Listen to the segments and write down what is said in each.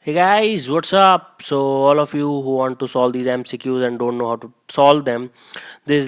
Hey guys, what's up? So, all of you who want to solve these MCQs and don't know how to solve them, these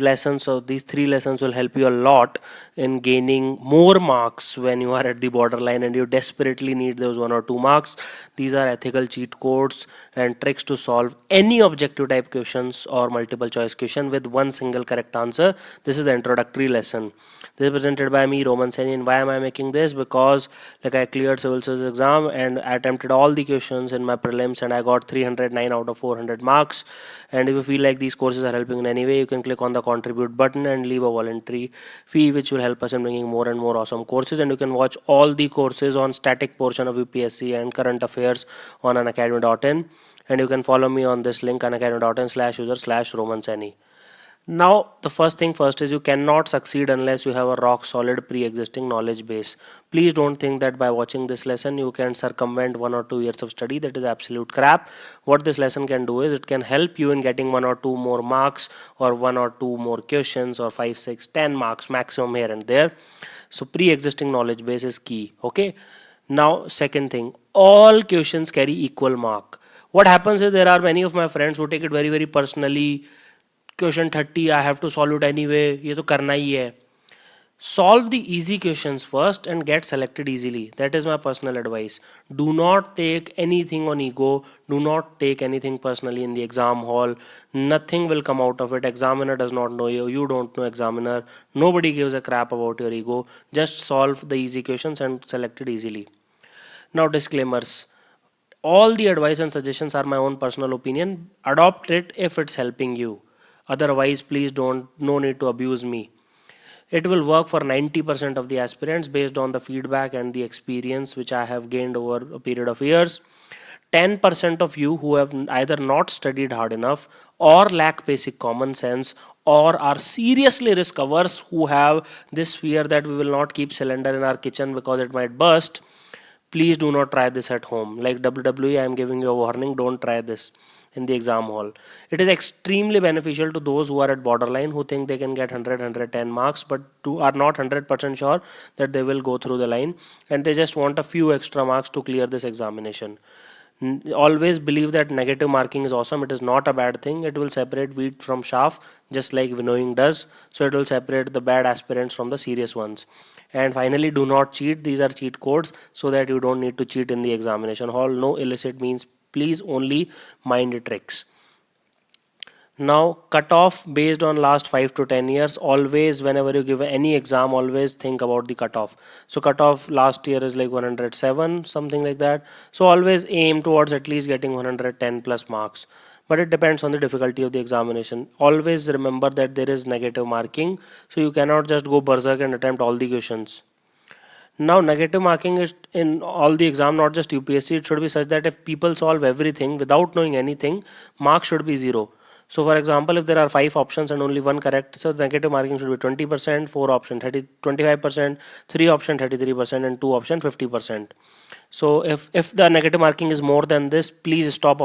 three lessons will help you a lot in gaining more marks when you are at the borderline and you desperately need those 1 or 2 marks. These are ethical cheat codes and tricks to solve any objective type questions or multiple choice question with one single correct answer. This is the introductory lesson. This is presented by me, Roman Saini. And why am I making this? Because I cleared civil service exam and I attempted all the questions in my prelims and I got 309 out of 400 marks. And if you feel like these courses are helping in any way, you can click on the contribute button and leave a voluntary fee, which will help us in bringing more and more awesome courses. And you can watch all the courses on static portion of UPSC and current affairs on unacademy.in. And you can follow me on this link unacademy.in/user/Roman Saini. Now, the first thing first is you cannot succeed unless you have a rock solid pre existing knowledge base. Please don't think that by watching this lesson you can circumvent 1 or 2 years of study. That is absolute crap. What this lesson can do is it can help you in getting 1 or 2 more marks or 1 or 2 more questions or 5, 6, 10 marks maximum here and there. So, pre existing knowledge base is key. Okay. Now, second thing, all questions carry equal mark. What happens is there are many of my friends who take it very, very personally. Question 30 I have to solve it anyway, ये तो करना ही है. Solve the easy questions first and get selected easily. That is my personal advice. Do not take anything on ego. Do not take anything personally in the exam hall. Nothing will come out of it. Examiner does not know you. You don't know examiner. Nobody gives a crap about your ego. Just solve the easy questions and select it easily. Now, disclaimers. All the advice and suggestions are my own personal opinion. Adopt it if it's helping you. Otherwise, please don't, no need to abuse me. It will work for 90% of the aspirants based on the feedback and the experience which I have gained over a period of years. 10% of you who have either not studied hard enough or lack basic common sense or are seriously risk averse, who have this fear that we will not keep cylinder in our kitchen because it might burst. Please do not try this at home. Like WWE, I am giving you a warning, don't try this in the exam hall. It is extremely beneficial to those who are at borderline, who think they can get 100 marks but are not 100% sure that they will go through the line and they just want a few extra marks to clear this examination. Always believe that negative marking is awesome. It is not a bad thing. It will separate wheat from chaff, just like winnowing does. So it will separate the bad aspirants from the serious ones. And finally, do not cheat. These are cheat codes so that you don't need to cheat in the examination hall. No illicit means, please, only mind tricks. Now, cut off based on last 5 to 10 years. Always, whenever you give any exam, always think about the cutoff. So cutoff last year is like 107, something like that. So always aim towards at least getting 110 plus marks. But it depends on the difficulty of the examination. Always remember that there is negative marking, so you cannot just go berserk and attempt all the questions. Now, negative marking is in all the exam, not just UPSC. It should be such that if people solve everything without knowing anything, marks should be 0. So, for example, if there are 5 options and only one correct, so negative marking should be 20%, 4 option 25%, 3 option 33%, and 2 option 50%. So if the negative marking is more than this, please stop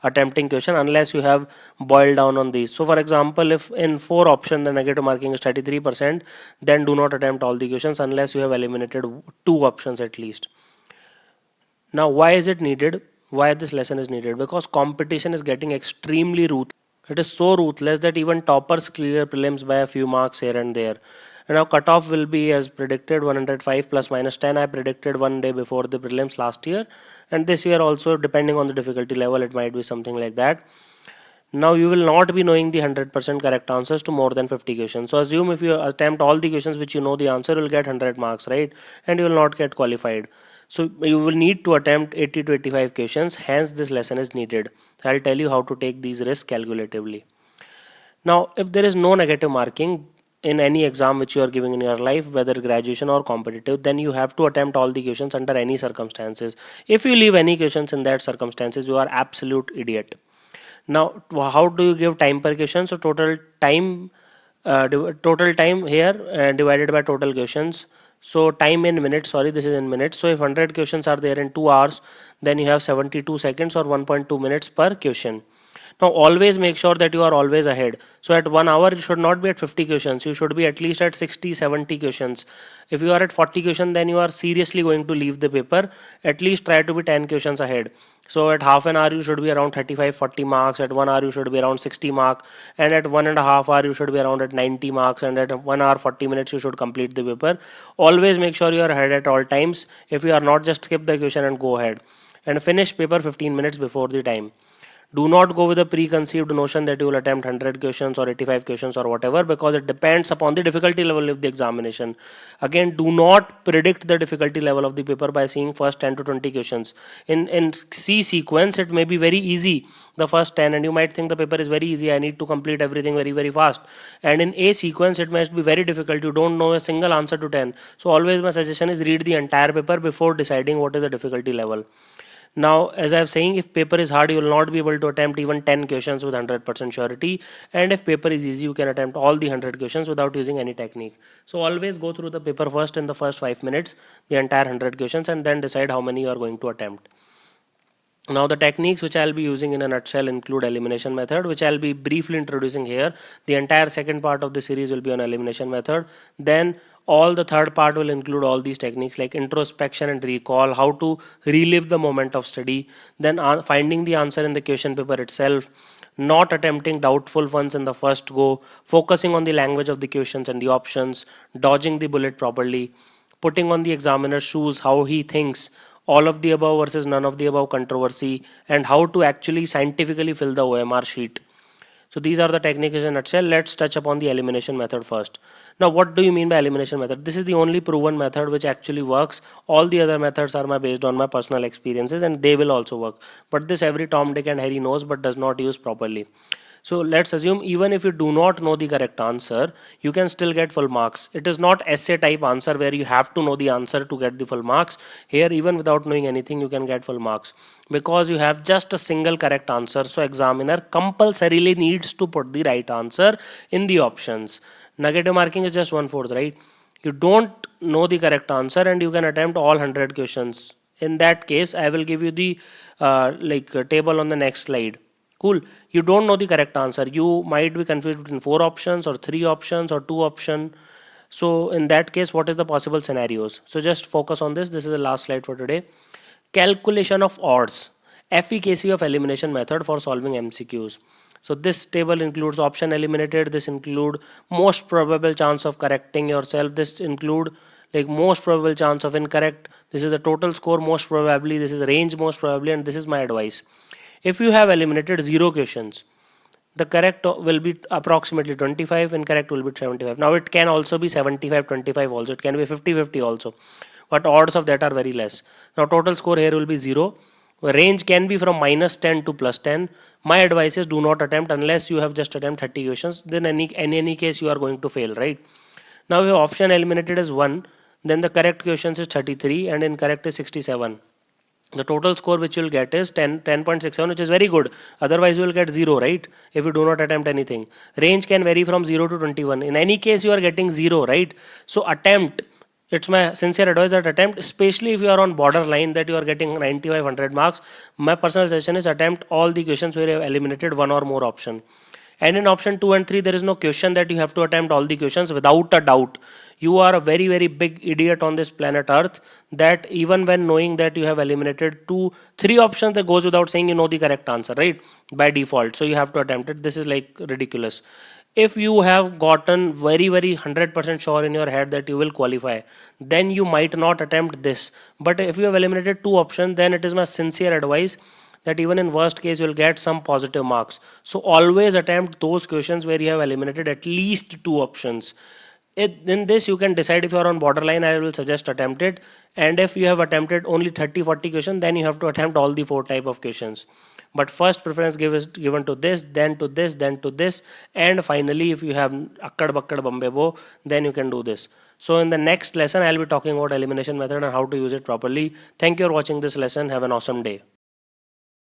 attempting question unless you have boiled down on these. So for example, if in 4 option the negative marking is 33%, then do not attempt all the questions unless you have eliminated 2 options at least. Now, why is it needed? Why this lesson is needed? Because competition is getting extremely ruthless. It is so ruthless that even toppers clear prelims by a few marks here and there. And now cutoff will be as predicted 105 plus minus 10. I predicted one day before the prelims last year, and this year also, depending on the difficulty level, it might be something like that. Now you will not be knowing the 100% correct answers to more than 50 questions. So assume if you attempt all the questions which you know the answer, you will get 100 marks, right? And you will not get qualified. So you will need to attempt 80 to 85 questions. Hence this lesson is needed. I'll tell you how to take these risks calculatively. Now, if there is no negative marking in any exam which you are giving in your life, whether graduation or competitive, then you have to attempt all the questions under any circumstances. If you leave any questions in that circumstances, you are absolute idiot. Now, how do you give time per question? So total time here divided by total questions. So time in minutes, sorry, this is in minutes. So if 100 questions are there in 2 hours, then you have 72 seconds or 1.2 minutes per question. Now always make sure that you are always ahead. So at 1 hour you should not be at 50 questions, you should be at least at 60-70 questions. If you are at 40 questions, then you are seriously going to leave the paper. At least try to be 10 questions ahead. So at half an hour you should be around 35-40 marks, at 1 hour you should be around 60 mark, and at 1.5 hour you should be around at 90 marks, and at 1 hour 40 minutes you should complete the paper. Always make sure you are ahead at all times. If you are not, just skip the question and go ahead and finish paper 15 minutes before the time. Do not go with a preconceived notion that you will attempt 100 questions or 85 questions or whatever, because it depends upon the difficulty level of the examination. Again, do not predict the difficulty level of the paper by seeing first 10 to 20 questions. In C sequence it may be very easy, the first 10, and you might think the paper is very easy, I need to complete everything very fast. And in A sequence it must be very difficult, you don't know a single answer to 10. So always my suggestion is read the entire paper before deciding what is the difficulty level. Now, as I was saying, if paper is hard, you will not be able to attempt even 10 questions with 100% surety. And if paper is easy, you can attempt all the 100 questions without using any technique. So always go through the paper first in the first 5 minutes, the entire 100 questions, and then decide how many you are going to attempt. Now the techniques which I'll be using in a nutshell include elimination method, which I'll be briefly introducing here. The entire second part of the series will be on elimination method. Then all the third part will include all these techniques like introspection and recall, how to relive the moment of study, then finding the answer in the question paper itself, not attempting doubtful ones in the first go, focusing on the language of the questions and the options, dodging the bullet properly, putting on the examiner's shoes, how he thinks, all of the above versus none of the above controversy, and how to actually scientifically fill the OMR sheet. So these are the techniques in a nutshell. Let's touch upon the elimination method first. Now what do you mean by elimination method? This is the only proven method which actually works. All the other methods are based on my personal experiences, and they will also work. But this every Tom, Dick and Harry knows but does not use properly. So let's assume even if you do not know the correct answer, you can still get full marks. It is not essay type answer where you have to know the answer to get the full marks. Here even without knowing anything you can get full marks because you have just a single correct answer. So examiner compulsorily needs to put the right answer in the options. Negative marking is just 1/4, right? You don't know the correct answer and you can attempt all 100 questions. In that case I will give you the table on the next slide. Cool. You don't know the correct answer. You might be confused between 4 options or 3 options or 2 options. So in that case, what is the possible scenarios? So just focus on this. This is the last slide for today. Calculation of odds. Efficacy of elimination method for solving MCQs. So this table includes option eliminated. This include most probable chance of correcting yourself. This include most probable chance of incorrect. This is the total score most probably. This is range most probably, and this is my advice. If you have eliminated 0 questions, the correct will be approximately 25, incorrect will be 75. Now it can also be 75-25 also, it can be 50-50 also, but odds of that are very less. Now total score here will be 0. Range can be from -10 to +10. My advice is do not attempt unless you have just attempted 30 questions. Then in any case you are going to fail, right? Now if option eliminated is 1, then the correct questions is 33 and incorrect is 67. The total score which you will get is 10.67, which is very good. Otherwise you will get 0, right, if you do not attempt anything. Range can vary from 0 to 21. In any case you are getting 0, right? So attempt. It's my sincere advice that attempt, especially if you are on borderline that you are getting 95-100 marks. My personal suggestion is attempt all the questions where you have eliminated one or more option. And in option 2 and 3 there is no question that you have to attempt all the questions without a doubt. You are a very big idiot on this planet earth that even when knowing that you have eliminated 2-3 options, that goes without saying you know the correct answer, right, by default. So you have to attempt it. This is ridiculous. If you have gotten very 100% sure in your head that you will qualify, then you might not attempt this. But if you have eliminated 2 options, then it is my sincere advice that even in worst case you will get some positive marks. So always attempt those questions where you have eliminated at least 2 options. In this you can decide if you are on borderline. I will suggest attempt it. And if you have attempted only 30-40 questions, then you have to attempt all the 4 type of questions. But first preference is given to this, then to this, then to this, and finally if you have akkad bakkad bombay bo, then you can do this. So in the next lesson I'll be talking about elimination method and how to use it properly. Thank you for watching this lesson. Have an awesome day.